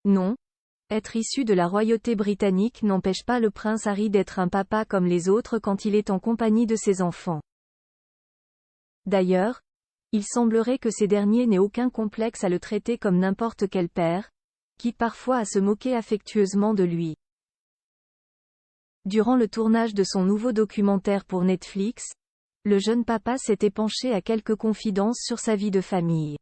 Non, être issu de la royauté britannique n'empêche pas le prince Harry d'être un papa comme les autres quand il est en compagnie de ses enfants. D'ailleurs, il semblerait que ces derniers n'aient aucun complexe à le traiter comme n'importe quel père, quitte parfois à se moquer affectueusement de lui. Durant le tournage de son nouveau documentaire pour Netflix, le jeune papa s'est épanché à quelques confidences sur sa vie de famille.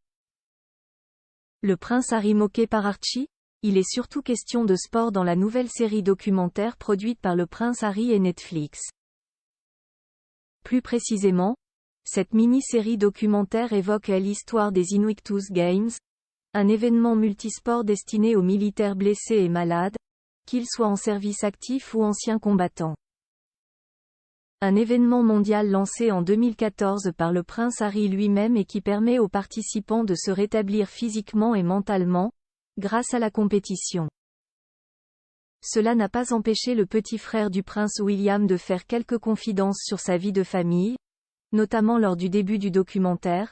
Le prince Harry moqué par Archie? Il est surtout question de sport dans la nouvelle série documentaire produite par le prince Harry et Netflix. Plus précisément, cette mini-série documentaire évoque l'histoire des Invictus Games, un événement multisport destiné aux militaires blessés et malades, qu'ils soient en service actif ou anciens combattants. Un événement mondial lancé en 2014 par le prince Harry lui-même et qui permet aux participants de se rétablir physiquement et mentalement, grâce à la compétition. Cela n'a pas empêché le petit frère du prince William de faire quelques confidences sur sa vie de famille, notamment lors du début du documentaire,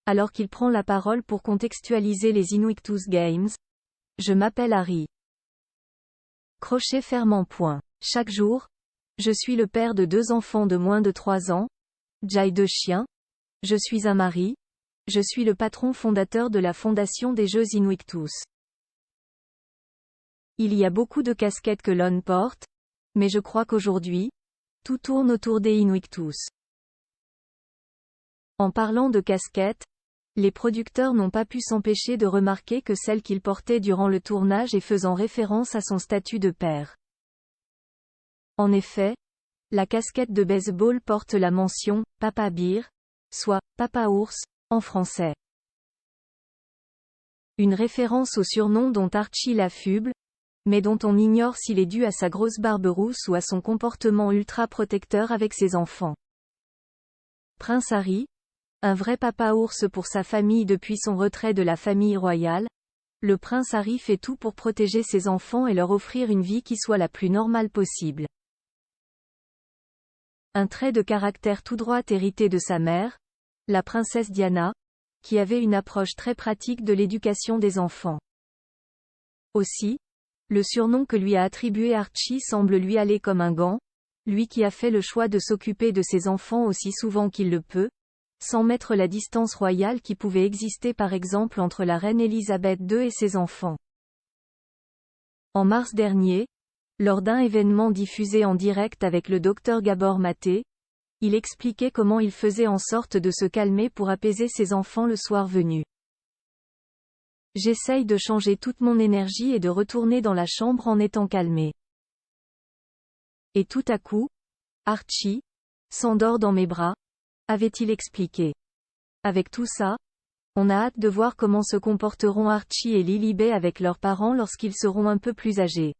alors qu'il prend la parole pour contextualiser les Invictus Games. Je m'appelle Harry. Crochet fermant point. Chaque jour, je suis le père de 2 enfants de moins de 3 ans, Jai 2 chiens, je suis un mari, je suis le patron fondateur de la fondation des Jeux Invictus. Il y a beaucoup de casquettes que l'on porte, mais je crois qu'aujourd'hui, tout tourne autour des Invictus. En parlant de casquettes, les producteurs n'ont pas pu s'empêcher de remarquer que celle qu'il portait durant le tournage et faisant référence à son statut de père. En effet, la casquette de baseball porte la mention « Papa Bear », soit « Papa Ours » en français. Une référence au surnom dont Archie l'affuble, mais dont on ignore s'il est dû à sa grosse barbe rousse ou à son comportement ultra protecteur avec ses enfants. Prince Harry, un vrai papa ours pour sa famille depuis son retrait de la famille royale, le prince Harry fait tout pour protéger ses enfants et leur offrir une vie qui soit la plus normale possible. Un trait de caractère tout droit hérité de sa mère, la princesse Diana, qui avait une approche très pratique de l'éducation des enfants. Aussi, le surnom que lui a attribué Archie semble lui aller comme un gant, lui qui a fait le choix de s'occuper de ses enfants aussi souvent qu'il le peut, sans mettre la distance royale qui pouvait exister par exemple entre la reine Elisabeth II et ses enfants. En mars dernier, lors d'un événement diffusé en direct avec le docteur Gabor Maté, il expliquait comment il faisait en sorte de se calmer pour apaiser ses enfants le soir venu. J'essaye de changer toute mon énergie et de retourner dans la chambre en étant calmé. Et tout à coup, Archie s'endort dans mes bras, avait-il expliqué. Avec tout ça, on a hâte de voir comment se comporteront Archie et Lilibet avec leurs parents lorsqu'ils seront un peu plus âgés.